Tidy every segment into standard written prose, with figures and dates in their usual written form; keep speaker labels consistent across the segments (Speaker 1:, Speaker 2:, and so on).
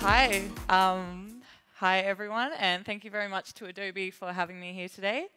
Speaker 1: Hi. Hi, everyone, and thank you very much to Adobe for having me here today.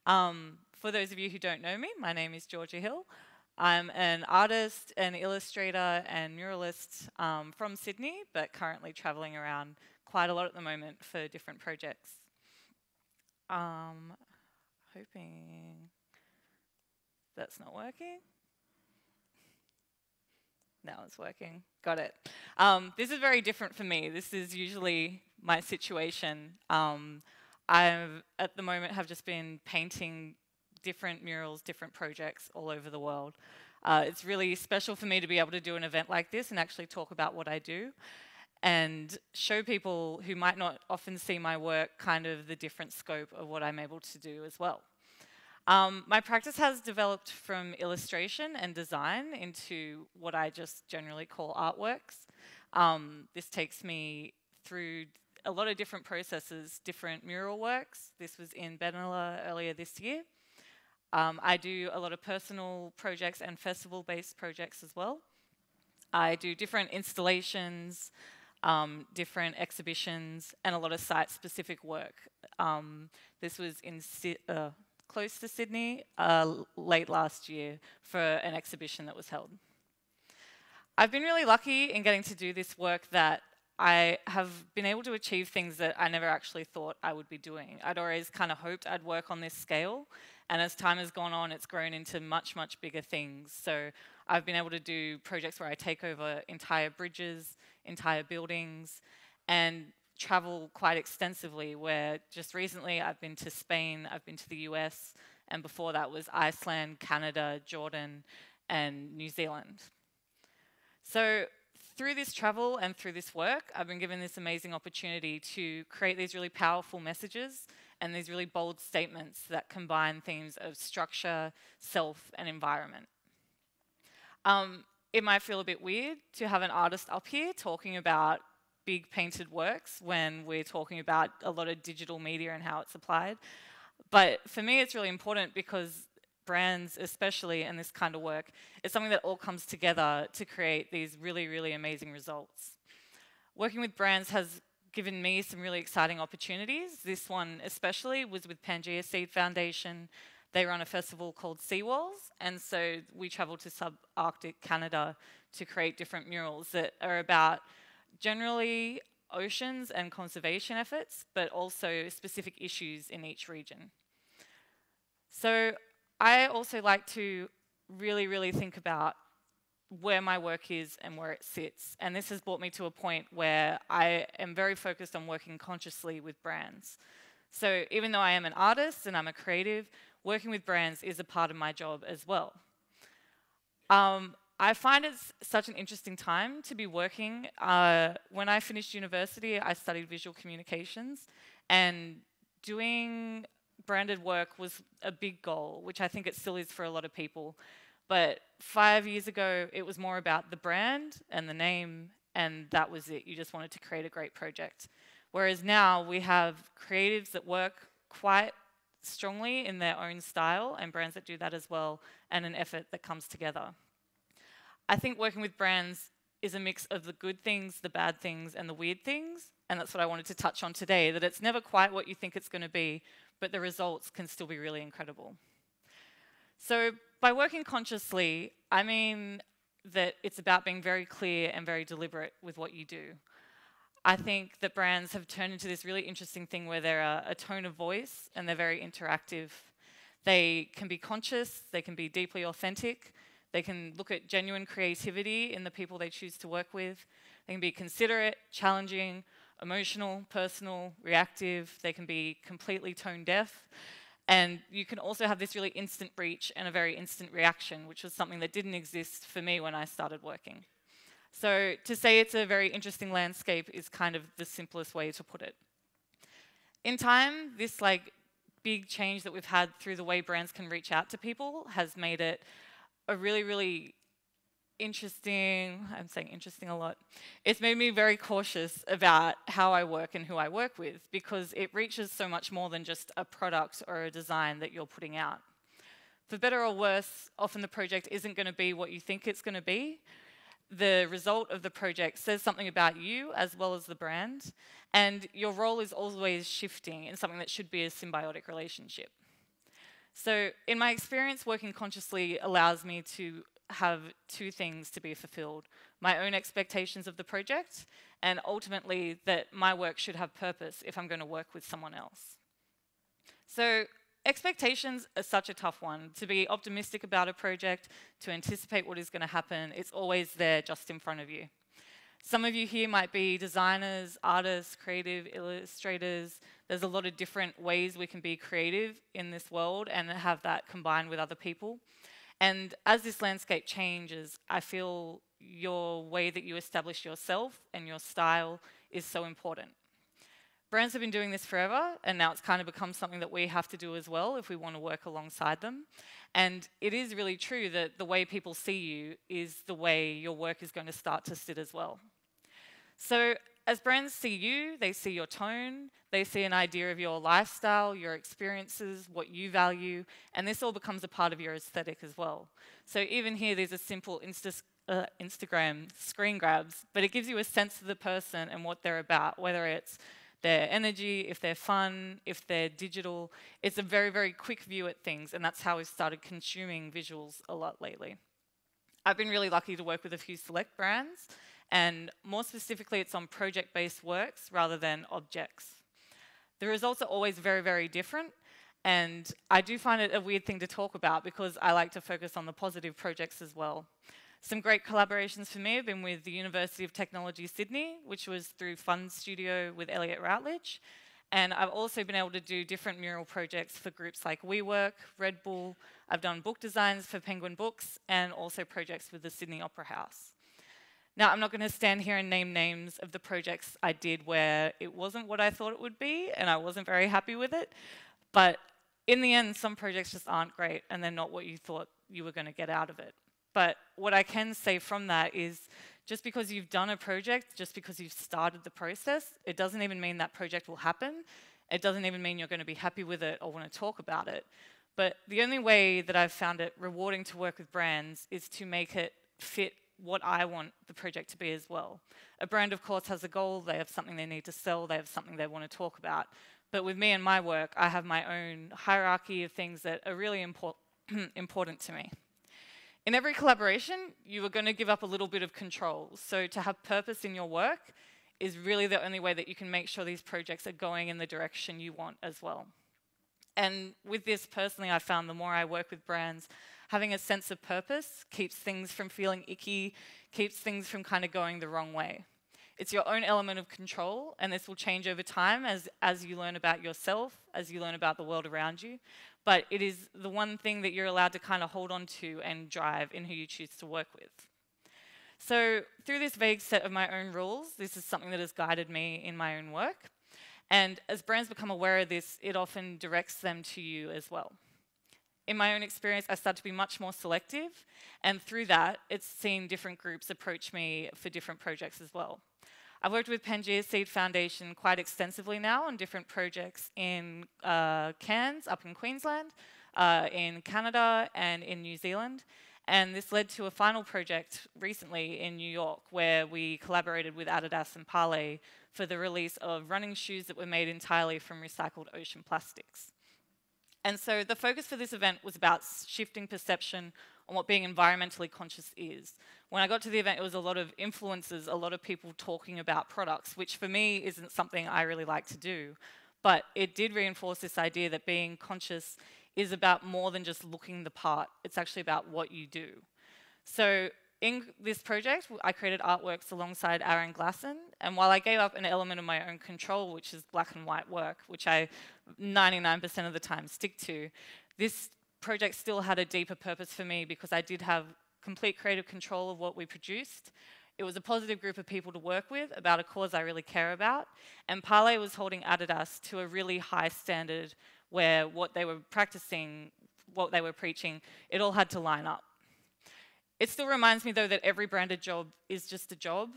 Speaker 1: For those of you who don't know me, my name is Georgia Hill. I'm an artist, an illustrator, and muralist from Sydney, but currently traveling around quite a lot at the moment for different projects. Hoping that's not working. Now it's working. Got it. This is very different for me. This is usually my situation. I've, at the moment, have just been painting different murals, different projects all over the world. It's really special for me to be able to do an event like this and actually talk about what I do and show people who might not often see my work kind of the different scope of what I'm able to do as well. My practice has developed from illustration and design into what I just generally call artworks. This takes me through a lot of different processes, different mural works. This was in Benalla earlier this year. I do a lot of personal projects and festival-based projects as well. I do different installations, different exhibitions, and a lot of site-specific work. This was in close to Sydney late last year for an exhibition that was held. I've been really lucky in getting to do this work that I have been able to achieve things that I never actually thought I would be doing. I'd always kind of hoped I'd work on this scale, and as time has gone on, it's grown into much, much bigger things. So I've been able to do projects where I take over entire bridges, entire buildings, and travel quite extensively, where just recently I've been to Spain, I've been to the US, and before that was Iceland, Canada, Jordan, and New Zealand. So through this travel and through this work, I've been given this amazing opportunity to create these really powerful messages and these really bold statements that combine themes of structure, self, and environment. It might feel a bit weird to have an artist up here talking about big painted works when we're talking about a lot of digital media and how it's applied. But for me, it's really important because brands especially and this kind of work is something that all comes together to create these really, really amazing results. Working with brands has given me some really exciting opportunities. This one especially was with Pangea Seed Foundation. They run a festival called Seawalls, and so we traveled to subarctic Canada to create different murals that are about generally oceans and conservation efforts, but also specific issues in each region. So I also like to really, really think about where my work is and where it sits. And this has brought me to a point where I am very focused on working consciously with brands. So even though I am an artist and I'm a creative, working with brands is a part of my job as well. I find it's such an interesting time to be working. When I finished university, I studied visual communications, and doing branded work was a big goal, which I think it still is for a lot of people. But 5 years ago, it was more about the brand and the name, and that was it. You just wanted to create a great project. Whereas now we have creatives that work quite strongly in their own style, and brands that do that as well, and an effort that comes together. I think working with brands is a mix of the good things, the bad things, and the weird things, and that's what I wanted to touch on today, that it's never quite what you think it's going to be, but the results can still be really incredible. So by working consciously, I mean that it's about being very clear and very deliberate with what you do. I think that brands have turned into this really interesting thing where they're a tone of voice and they're very interactive. They can be conscious, they can be deeply authentic, they can look at genuine creativity in the people they choose to work with. They can be considerate, challenging, emotional, personal, reactive. They can be completely tone deaf. And you can also have this really instant reach and a very instant reaction, which was something that didn't exist for me when I started working. So to say it's a very interesting landscape is kind of the simplest way to put it. In time, this big change that we've had through the way brands can reach out to people has made it a really, really interesting, I'm saying interesting a lot. It's made me very cautious about how I work and who I work with, because it reaches so much more than just a product or a design that you're putting out. For better or worse, often the project isn't going to be what you think it's going to be. the result of the project says something about you as well as the brand, and your role is always shifting in something that should be a symbiotic relationship. So in my experience, working consciously allows me to have two things to be fulfilled: my own expectations of the project, and ultimately that my work should have purpose if I'm going to work with someone else. So expectations are such a tough one. To be optimistic about a project, to anticipate what is going to happen, it's always there just in front of you. Some of you here might be designers, artists, creative illustrators. There's a lot of different ways we can be creative in this world and have that combined with other people. And as this landscape changes, I feel your way that you establish yourself and your style is so important. Brands have been doing this forever, and now it's kind of become something that we have to do as well if we want to work alongside them. And it is really true that the way people see you is the way your work is going to start to sit as well. So as brands see you, they see your tone, they see an idea of your lifestyle, your experiences, what you value, and this all becomes a part of your aesthetic as well. So even here, these are simple Instagram screen grabs, but it gives you a sense of the person and what they're about, whether it's their energy, if they're fun, if they're digital. It's a very, very quick view at things, and that's how we've started consuming visuals a lot lately. I've been really lucky to work with a few select brands, and more specifically, it's on project-based works rather than objects. The results are always very, very different, and I do find it a weird thing to talk about because I like to focus on the positive projects as well. Some great collaborations for me have been with the University of Technology Sydney, which was through Fun Studio with Elliott Routledge. And I've also been able to do different mural projects for groups like WeWork, Red Bull. I've done book designs for Penguin Books and also projects with the Sydney Opera House. Now, I'm not going to stand here and name names of the projects I did where it wasn't what I thought it would be and I wasn't very happy with it. But in the end, some projects just aren't great and they're not what you thought you were going to get out of it. But what I can say from that is just because you've done a project, just because you've started the process, it doesn't even mean that project will happen. It doesn't even mean you're going to be happy with it or want to talk about it. But the only way that I've found it rewarding to work with brands is to make it fit what I want the project to be as well. A brand, of course, has a goal. They have something they need to sell. They have something they want to talk about. But with me and my work, I have my own hierarchy of things that are really important to me. In every collaboration, you are going to give up a little bit of control. So to have purpose in your work is really the only way that you can make sure these projects are going in the direction you want as well. And with this, personally, I found the more I work with brands, having a sense of purpose keeps things from feeling icky, keeps things from kind of going the wrong way. It's your own element of control, and this will change over time as you learn about yourself, as you learn about the world around you. But it is the one thing that you're allowed to kind of hold on to and drive in who you choose to work with. So through this vague set of my own rules, this is something that has guided me in my own work. And as brands become aware of this, it often directs them to you as well. In my own experience, I started to be much more selective, and through that, it's seen different groups approach me for different projects as well. I've worked with Pangea Seed Foundation quite extensively now on different projects in Cairns, up in Queensland, in Canada, and in New Zealand. And this led to a final project recently in New York where we collaborated with Adidas and Parley for the release of running shoes that were made entirely from recycled ocean plastics. And so the focus for this event was about shifting perception on what being environmentally conscious is. When I got to the event, it was a lot of influencers, a lot of people talking about products, which for me isn't something I really like to do. But it did reinforce this idea that being conscious is about more than just looking the part. It's actually about what you do. So in this project, I created artworks alongside Aaron Glasson, and while I gave up an element of my own control, which is black and white work, which I 99% of the time stick to, this project still had a deeper purpose for me because I did have complete creative control of what we produced. It was a positive group of people to work with about a cause I really care about, and Parley was holding Adidas to a really high standard where what they were practicing, what they were preaching, it all had to line up. It still reminds me, though, that every branded job is just a job.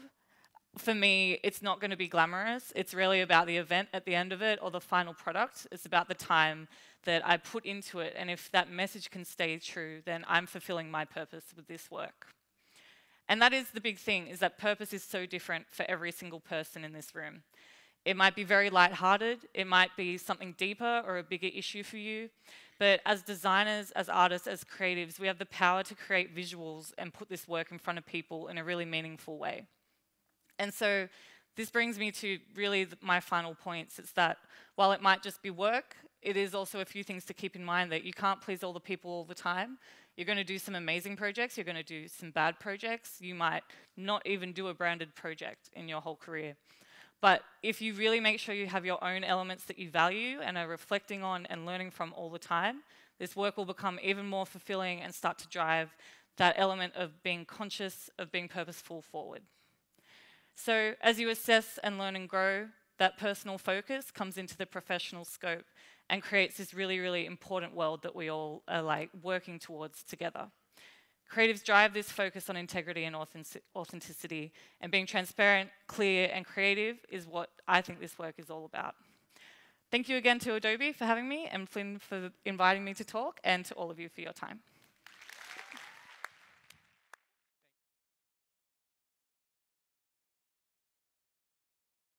Speaker 1: For me, it's not going to be glamorous. It's really about the event at the end of it or the final product. It's about the time that I put into it. And if that message can stay true, then I'm fulfilling my purpose with this work. And that is the big thing, is that purpose is so different for every single person in this room. It might be very lighthearted, it might be something deeper or a bigger issue for you, but as designers, as artists, as creatives, we have the power to create visuals and put this work in front of people in a really meaningful way. And so this brings me to really my final points. It's that while it might just be work, it is also a few things to keep in mind, that you can't please all the people all the time. You're going to do some amazing projects, you're going to do some bad projects, you might not even do a branded project in your whole career. But if you really make sure you have your own elements that you value and are reflecting on and learning from all the time, this work will become even more fulfilling and start to drive that element of being conscious, of being purposeful forward. So as you assess and learn and grow, that personal focus comes into the professional scope and creates this really, really important world that we all are like working towards together. Creatives drive this focus on integrity and authenticity, and being transparent, clear, and creative is what I think this work is all about. Thank you again to Adobe for having me, and Flynn for inviting me to talk, and to all of you for your time.